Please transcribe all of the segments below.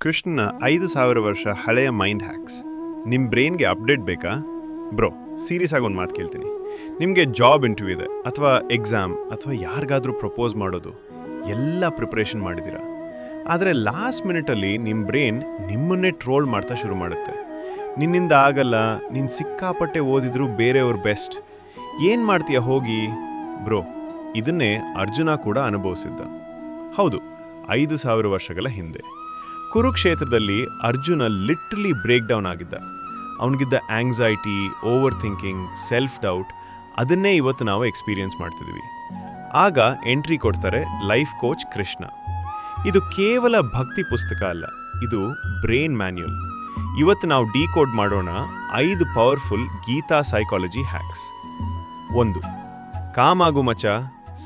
ಕೃಷ್ಣನ 5,000 ವರ್ಷ ಹಳೆಯ ಮೈಂಡ್ ಹ್ಯಾಕ್ಸ್. ನಿಮ್ಮ ಬ್ರೈನ್ಗೆ ಅಪ್ಡೇಟ್ ಬೇಕಾ? ಬ್ರೋ, ಸೀರಿಯಸ್ ಆಗಿ ಒಂದು ಮಾತು ಕೇಳ್ತೀನಿ. ನಿಮಗೆ ಜಾಬ್ ಇಂಟರ್ವ್ಯೂ ಇದೆ, ಅಥವಾ ಎಕ್ಸಾಮ್, ಅಥವಾ ಯಾರಿಗಾದರೂ ಪ್ರಪೋಸ್ ಮಾಡೋದು, ಎಲ್ಲ ಪ್ರಿಪ್ರೇಷನ್ ಮಾಡಿದ್ದೀರಾ. ಆದರೆ ಲಾಸ್ಟ್ ಮಿನಿಟಲ್ಲಿ ನಿಮ್ಮ ಬ್ರೈನ್ ನಿಮ್ಮನ್ನೇ ಟ್ರೋಲ್ ಮಾಡ್ತಾ ಶುರು ಮಾಡುತ್ತೆ. ನಿನ್ನಿಂದ ಆಗಲ್ಲ, ನೀನು ಸಿಕ್ಕಾಪಟ್ಟೆ ಓದಿದ್ರು ಬೇರೆಯವ್ರ ಬೆಸ್ಟ್, ಏನು ಮಾಡ್ತೀಯ ಹೋಗಿ. ಬ್ರೋ, ಇದನ್ನೇ ಅರ್ಜುನ ಕೂಡ ಅನುಭವಿಸಿದ್ದ. ಹೌದು, 5,000 ವರ್ಷಗಳ ಹಿಂದೆ ಕುರುಕ್ಷೇತ್ರದಲ್ಲಿ ಅರ್ಜುನ ಲಿಟ್ರಲಿ ಬ್ರೇಕ್ ಡೌನ್ ಆಗಿದ್ದ. ಅವನಿಗಿದ್ದ anxiety, over thinking, self doubt, ಅದನ್ನೇ ಇವತ್ತು ನಾವು ಎಕ್ಸ್ಪೀರಿಯನ್ಸ್ ಮಾಡ್ತಿದ್ವಿ. ಆಗ ಎಂಟ್ರಿ ಕೊಡ್ತಾರೆ ಲೈಫ್ ಕೋಚ್ ಕೃಷ್ಣ. ಇದು ಕೇವಲ ಭಕ್ತಿ ಪುಸ್ತಕ ಅಲ್ಲ, ಇದು ಬ್ರೈನ್ ಮ್ಯಾನ್ಯುಯಲ್. ಇವತ್ತು ನಾವು ಡಿಕೋಡ್ ಮಾಡೋಣ 5 powerful Gita psychology hacks. 1. Calm ಆಗು ಮಚ,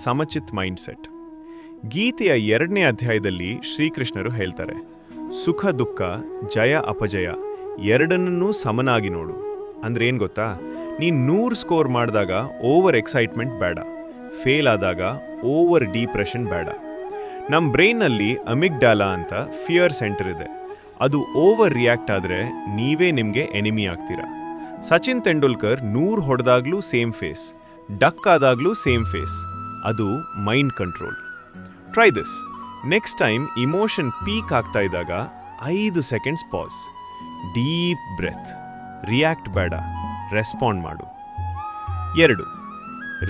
ಸಮಚಿತ್ ಮೈಂಡ್ಸೆಟ್. ಗೀತೆಯ 2ನೇ ಅಧ್ಯಾಯದಲ್ಲಿ ಶ್ರೀಕೃಷ್ಣರು ಹೇಳ್ತಾರೆ, ಸುಖ ದುಃಖ, ಜಯ ಅಪಜಯ ಎರಡನ್ನೂ ಸಮನಾಗಿ ನೋಡು. ಅಂದ್ರೆ ಏನು ಗೊತ್ತಾ? ನೀನು 100 ಸ್ಕೋರ್ ಮಾಡಿದಾಗ ಓವರ್ ಎಕ್ಸೈಟ್ಮೆಂಟ್ ಬೇಡ, ಫೇಲ್ ಆದಾಗ ಓವರ್ ಡಿಪ್ರೆಷನ್ ಬೇಡ. ನಮ್ಮ ಬ್ರೈನ್ನಲ್ಲಿ ಅಮಿಗ್ಡಾಲಾ ಅಂತ ಫಿಯರ್ ಸೆಂಟರ್ ಇದೆ. ಅದು ಓವರ್ ರಿಯಾಕ್ಟ್ ಆದರೆ ನೀವೇ ನಿಮಗೆ ಎನಿಮಿ ಆಗ್ತೀರಾ. ಸಚಿನ್ ತೆಂಡೂಲ್ಕರ್ 100 ಹೊಡೆದಾಗ್ಲೂ ಸೇಮ್ ಫೇಸ್, ಡಕ್ ಆದಾಗ್ಲೂ ಸೇಮ್ ಫೇಸ್. ಅದು mind control. Try this. Next time emotion peak ಆಗ್ತಾ ಇದ್ದಾಗ 5 seconds pause, deep breath, react ಬೇಡ, ರೆಸ್ಪಾಂಡ್ ಮಾಡು. 2.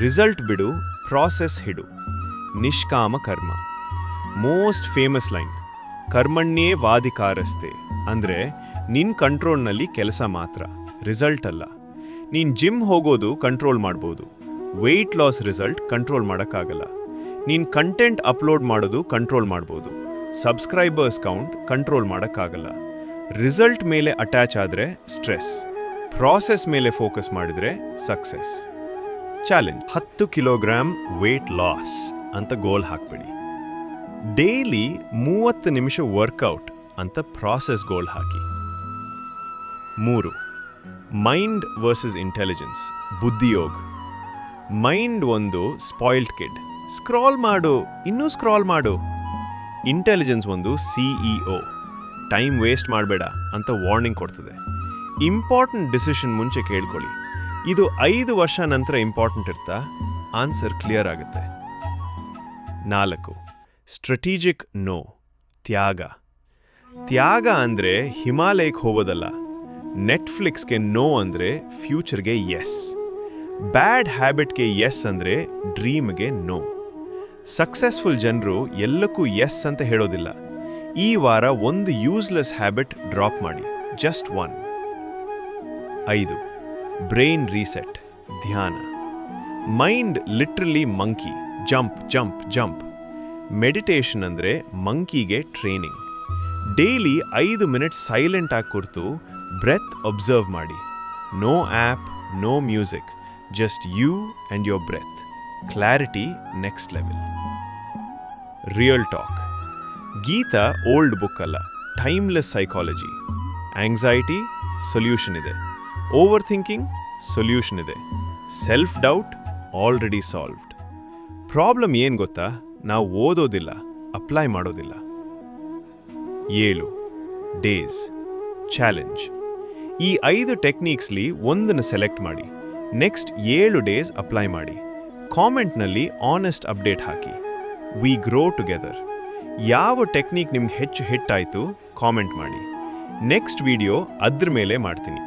ರಿಸಲ್ಟ್ ಬಿಡು, ಪ್ರಾಸೆಸ್ ಹಿಡು. ನಿಷ್ಕಾಮ ಕರ್ಮ. ಮೋಸ್ಟ್ ಫೇಮಸ್ ಲೈನ್, ಕರ್ಮಣ್ಯೇ ವಾಧಿಕಾರಸ್ತೆ. ಅಂದರೆ ನಿನ್ನ ಕಂಟ್ರೋಲ್ನಲ್ಲಿ ಕೆಲಸ ಮಾತ್ರ, ರಿಸಲ್ಟ್ ಅಲ್ಲ. ನೀನು ಜಿಮ್ ಹೋಗೋದು ಕಂಟ್ರೋಲ್ ಮಾಡ್ಬೋದು, ವೆಯ್ಟ್ ಲಾಸ್ ರಿಸಲ್ಟ್ ಕಂಟ್ರೋಲ್ ಮಾಡೋಕ್ಕಾಗಲ್ಲ. ನೀನು ಕಂಟೆಂಟ್ ಅಪ್ಲೋಡ್ ಮಾಡೋದು ಕಂಟ್ರೋಲ್ ಮಾಡ್ಬೋದು, ಸಬ್ಸ್ಕ್ರೈಬರ್ಸ್ ಕೌಂಟ್ ಕಂಟ್ರೋಲ್ ಮಾಡೋಕ್ಕಾಗಲ್ಲ. ರಿಸಲ್ಟ್ ಮೇಲೆ ಅಟ್ಯಾಚ್ ಆದರೆ ಸ್ಟ್ರೆಸ್, ಪ್ರಾಸೆಸ್ ಮೇಲೆ ಫೋಕಸ್ ಮಾಡಿದರೆ success. Challenge: 10 kilogram weight loss ಅಂತ ಗೋಲ್ ಹಾಕ್ಬಿಡಿ. ಡೈಲಿ 30 ನಿಮಿಷ ವರ್ಕೌಟ್ ಅಂತ ಪ್ರಾಸೆಸ್ ಗೋಲ್ ಹಾಕಿ. 3. ಮೈಂಡ್ ವರ್ಸಸ್ ಇಂಟೆಲಿಜೆನ್ಸ್, ಬುದ್ಧಿಯೋಗ. ಮೈಂಡ್ ಒಂದು ಸ್ಪಾಯಿಲ್ಡ್ ಕಿಡ್, ಸ್ಕ್ರಾಲ್ ಮಾಡು, ಇನ್ನೂ ಸ್ಕ್ರಾಲ್ ಮಾಡು. ಇಂಟೆಲಿಜೆನ್ಸ್ ಒಂದು CEO, ಟೈಮ್ ವೇಸ್ಟ್ ಮಾಡಬೇಡ ಅಂತ ವಾರ್ನಿಂಗ್ ಕೊಡ್ತದೆ. ಇಂಪಾರ್ಟೆಂಟ್ ಡಿಸಿಷನ್ ಮುಂಚೆ ಕೇಳ್ಕೊಳ್ಳಿ. ಇದು 5 ವರ್ಷ ನಂತರ ಇಂಪಾರ್ಟೆಂಟ್ ಇರ್ತಾ? ಆನ್ಸರ್ ಕ್ಲಿಯರ್ ಆಗುತ್ತೆ. 4. ಸ್ಟ್ರಾಟಜಿಕ್ ನೋ, ತ್ಯಾಗ. ತ್ಯಾಗ ಅಂದರೆ ಹಿಮಾಲಯಕ್ಕೆ ಹೋಗೋದಲ್ಲ, ನೆಟ್ಫ್ಲಿಕ್ಸ್ಗೆ ನೋ ಅಂದರೆ ಫ್ಯೂಚರ್ಗೆ ಎಸ್, ಬ್ಯಾಡ್ ಹ್ಯಾಬಿಟ್ಗೆ ಎಸ್ ಅಂದರೆ ಡ್ರೀಮ್ಗೆ ನೋ. ಸಕ್ಸಸ್ಫುಲ್ ಜನರು ಎಲ್ಲಕ್ಕೂ ಎಸ್ ಅಂತ ಹೇಳೋದಿಲ್ಲ. ಈ ವಾರ ಒಂದು ಯೂಸ್ಲೆಸ್ ಹ್ಯಾಬಿಟ್ ಡ್ರಾಪ್ ಮಾಡಿ, ಜಸ್ಟ್ 1. 5. ಬ್ರೈನ್ ರೀಸೆಟ್, ಧ್ಯಾನ. Mind literally monkey, jump jump jump. Meditation ಅಂದರೆ ಮಂಕಿಗೆ ಟ್ರೈನಿಂಗ್. ಡೈಲಿ 5 ಮಿನಿಟ್ಸ್ ಸೈಲೆಂಟ್ ಆಗಿ ಕೂರ್ತು ಬ್ರೆತ್ ಅಬ್ಸರ್ವ್ ಮಾಡಿ. No app, no music, just you and your breath. Clarity next level. Real talk. Gita old book ಅಲ್ಲ, timeless psychology. Anxiety solution ಇದೆ, over thinking solution ಇದೆ, self doubt already solved. Problem ಏನು ಗೊತ್ತಾ? ನಾವು ಓದೋದಿಲ್ಲ, ಅಪ್ಲೈ ಮಾಡೋದಿಲ್ಲ. 7. Days challenge. ಈ 5 ಟೆಕ್ನಿಕ್ಸ್ಲಿ ಒಂದನ್ನು ಸೆಲೆಕ್ಟ್ ಮಾಡಿ, ನೆಕ್ಸ್ಟ್ 7 ಡೇಸ್ ಅಪ್ಲೈ ಮಾಡಿ. ಕಾಮೆಂಟ್ನಲ್ಲಿ ಆನೆಸ್ಟ್ ಅಪ್ಡೇಟ್ ಹಾಕಿ. We grow together. ಯಾವ ಟೆಕ್ನಿಕ್ ನಿಮ್ಗೆ ಹೆಚ್ಚು ಹಿಟ್ ಆಯಿತು ಕಾಮೆಂಟ್ ಮಾಡಿ. ನೆಕ್ಸ್ಟ್ ವಿಡಿಯೋ ಅದ್ರ ಮೇಲೆ ಮಾಡ್ತೀನಿ.